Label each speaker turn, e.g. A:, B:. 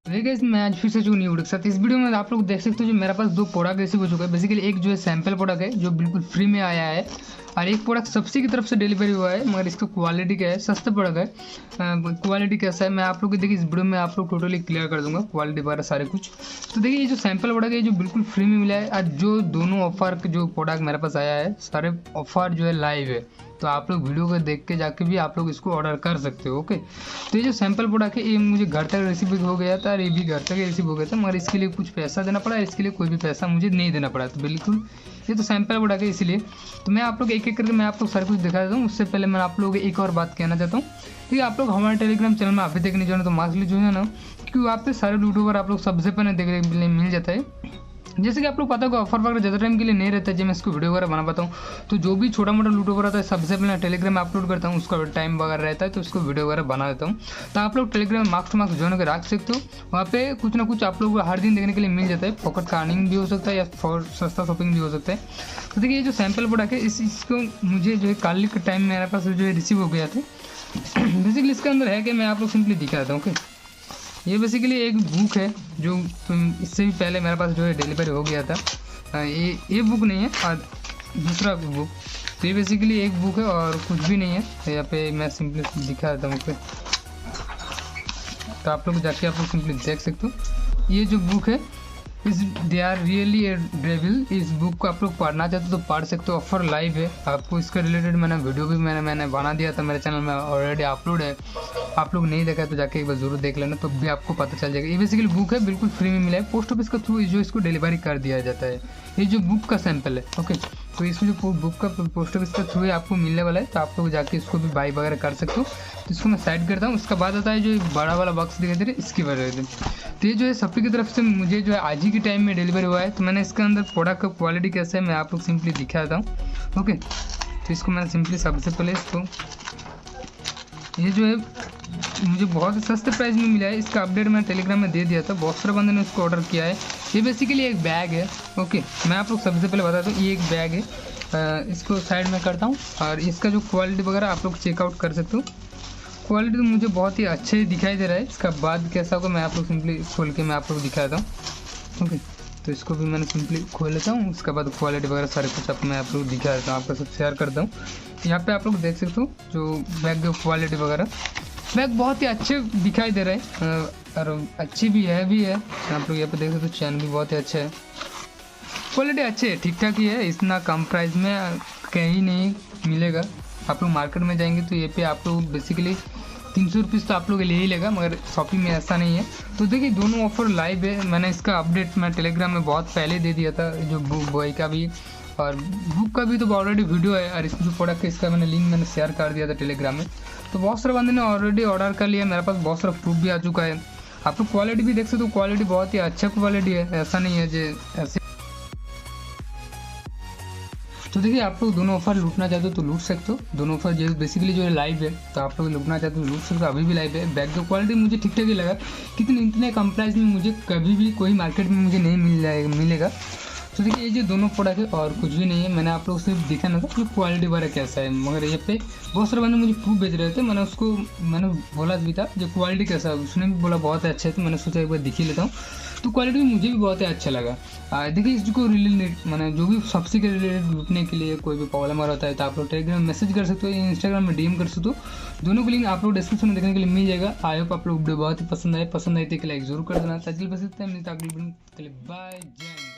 A: देखिए गाइस, मैं आज फिर से जो न्यू वीडियो के साथ इस वीडियो में आप लोग देख सकते हो जो मेरे पास दो प्रोडक्ट रिसीव हो चुका है। बेसिकली एक जो है सैंपल प्रोडक्ट है जो बिल्कुल फ्री में आया है, और एक प्रोडक्ट शॉपी की तरफ से डिलीवरी हुआ है, मगर इसका क्वालिटी क्या है, सस्ता प्रोडक्ट है। क्वालिटी कैसा है मैं आप लोग को देखिए इस वीडियो में आप लोग टोटली क्लियर कर दूंगा, क्वालिटी वगैरह सारे कुछ। तो देखिए ये जो सैंपल प्रोडक्ट है जो बिल्कुल फ्री में मिला है, और जो दोनों ऑफर जो प्रोडक्ट मेरे पास आया है सारे ऑफर जो है लाइव है, तो आप लोग वीडियो को देख के जाके भी आप लोग इसको ऑर्डर कर सकते हो। ओके, तो ये जो सैंपल प्रोडक्ट है ये मुझे घर तक रिसीव हो गया था, और ये भी घर तक रिसीव हो गया था, मगर इसके लिए कुछ पैसा देना पड़ा, इसके लिए कोई भी पैसा मुझे नहीं देना पड़ा। तो बिल्कुल ये तो सैंपल प्रोडक्ट है, इसलिए तो मैं आप लोग एक एक करके मैं आप लोग सारा कुछ दिखा देता हूँ। उससे पहले मैं आप लोगों को एक और बात कहना चाहता हूँ कि आप लोग हमारे टेलीग्राम चैनल में अभी तक नहीं जाना तो मास्क जो है ना, क्योंकि वहाँ पे सारे यूट्यूबर आप लोग सबसे पहले देखने के लिए मिल जाता है। जैसे कि आप लोग पता होगा ऑफर वगैरह ज़्यादा टाइम के लिए नहीं रहता है, जब मैं इसको वीडियो वगैरह बना पाता हूँ, तो जो भी छोटा मोटा लूट वगैरह रहता है सबसे पहले टेलीग्राम में अपलोड करता हूँ, उसका टाइम वगैरह रहता है तो उसको वीडियो वगैरह बना देता हूँ। तो आप लोग टेलीग्राम में मार्क्स टू मार्क्स ज्वाइन कर रख सकते हो, वहाँ पे कुछ ना कुछ आप लोग को हर दिन देखने के लिए मिल जाता है। पॉकेट का अर्निंग भी हो सकता है या सस्ता शॉपिंग भी हो सकता है। तो देखिए ये जो सैंपल प्रोडक्ट है इसको मुझे जो है कल के टाइम मेरे पास जो है रिसीव हो गया था। बेसिकली इसके अंदर है कि मैं आप लोग सिंपली दिखा देता हूँ। ओके, ये बेसिकली एक बुक है जो इससे भी पहले मेरे पास जो है डिलीवरी हो गया था। ये बुक नहीं है और दूसरा बुक, तो ये बेसिकली एक बुक है और कुछ भी नहीं है। यहाँ पे मैं सिंपली दिखा देता हूँ। तो आप लोग जाके आप लोग सिंपली देख सकते हो ये जो बुक है इस they are really a devil. इस बुक को आप लोग पढ़ना चाहते हो तो पढ़ सकते हो, ऑफर लाइव है। आपको इसका रिलेटेड मैंने वीडियो भी मैंने बना दिया था, मेरे चैनल में ऑलरेडी अपलोड है। आप लोग नहीं देखा तो जाके एक बार जरूर देख लेना, तो भी आपको पता चल जाएगा। ये बेसिकली बुक है, बिल्कुल फ्री में मिला है, पोस्ट ऑफिस के थ्रू जो इसको डिलीवरी कर दिया जाता है। ये जो बुक का सैंपल है। ओके, तो इसमें जो बुक का पोस्ट ऑफिस के थ्रू आपको मिलने वाला है, तो आप लोग जाके इसको भी बाई वगैरह कर सकते हो। तो इसको मैं साइड करता हूँ। उसका बाद आता है जो बड़ा वाला बॉक्स दिखाई दे रहा है, इसकी वजह से तो ये जो है शॉपी की तरफ से मुझे जो है आज ही के टाइम में डिलीवरी हुआ है। तो मैंने इसके अंदर प्रोडक्ट का क्वालिटी कैसे है मैं आप लोग सिंपली दिखा देता हूँ। ओके, तो इसको मैंने सिंपली सबसे पहले इसको ये जो है मुझे बहुत ही सस्ते प्राइस में मिला है। इसका अपडेट मैंने टेलीग्राम में दे दिया था, बहुत सारे बंदे ने उसको ऑर्डर किया है। ये बेसिकली एक बैग है। ओके, मैं आप लोग सबसे पहले बताता हूँ ये एक बैग है। इसको साइड में करता हूँ, और इसका जो क्वालिटी वगैरह आप लोग चेकआउट कर सकते हो। क्वालिटी तो मुझे बहुत ही अच्छे दिखाई दे रहा है। इसका बाद कैसा होगा मैं आप लोग सिंपली खोल के मैं आप लोग दिखा देता हूँ। ओके, तो इसको भी मैंने सिंपली खोल लेता हूँ। उसके बाद क्वालिटी वगैरह सारे कुछ अब मैं आप लोग दिखा देता हूँ, आपके साथ शेयर करता हूँ। यहाँ पे आप लोग देख सकते हो जो बैग की क्वालिटी वगैरह, बैग बहुत ही अच्छे दिखाई दे रहे हैं, और अच्छी भी है। आप लोग यहाँ पे देख सकते हो, चैन भी बहुत ही अच्छा है, क्वालिटी अच्छी है, ठीक ठाक ही है। इतना कम प्राइस में कहीं नहीं मिलेगा। आप लोग मार्केट में जाएंगे तो ये पे आप लोग बेसिकली 300 रुपीज़ तो आप लोग ले ही लेगा, मगर शॉपी में ऐसा नहीं है। तो देखिए दोनों ऑफर लाइव है। मैंने इसका अपडेट मैं टेलीग्राम में बहुत पहले दे दिया था, जो बुक बॉय का भी और बुक का भी तो ऑलरेडी वीडियो है, और इसमें जो प्रोडक्ट है इसका मैंने लिंक मैंने शेयर कर दिया था टेलीग्राम में। तो बहुत सारे बंदे ने ऑलरेडी ऑर्डर कर लिया, मेरे पास बहुत सारा प्रूफ भी आ चुका है। आप लोग क्वालिटी भी देख सकते हो, क्वालिटी बहुत ही अच्छा क्वालिटी है, ऐसा नहीं है जो ऐसे। तो देखिए आप लोग दोनों ऑफर लूटना चाहते हो तो लूट सकते हो। दोनों ऑफर जो बेसिकली जो है लाइव है, तो आप लोग लूटना चाहते हो लूट सकते हो, अभी भी लाइव है। बैग की क्वालिटी मुझे ठीक ठाक ही लगा, इतने कम प्राइस में मुझे कभी भी कोई मार्केट में मुझे नहीं मिलेगा। तो देखिए ये जो दोनों प्रोडक्ट है और कुछ भी नहीं है, मैंने आप लोग सिर्फ दिखाना था कि क्वालिटी वगैरह कैसा है। मगर ये पे बहुत सारे बंदे मुझे प्रूफ भेज रहे थे, मैंने बोला भी था जो क्वालिटी कैसा है, उसने भी बोला बहुत अच्छा है, तो मैंने सोचा एक बार दिख ही लेता हूँ। तो क्वालिटी मुझे भी बहुत ही अच्छा लगा। देखिए इसको रिलेटेड मैंने जो भी सबसे के रिलेटेड लूटने के लिए कोई भी प्रॉब्लम आ रहा है तो आप लोग टेलीग्राम में मैसेज कर सकते हो या इंस्टाग्राम में डीएम कर सकते हो। दोनों को लिंक आप लोग डिस्क्रिप्शन में देखने के लिए मिल जाएगा। आई होप आप लोग वीडियो बहुत ही पसंद आए तो लाइक जरूर कर देना। ताकि बस इतना मिलता है, बाय जय।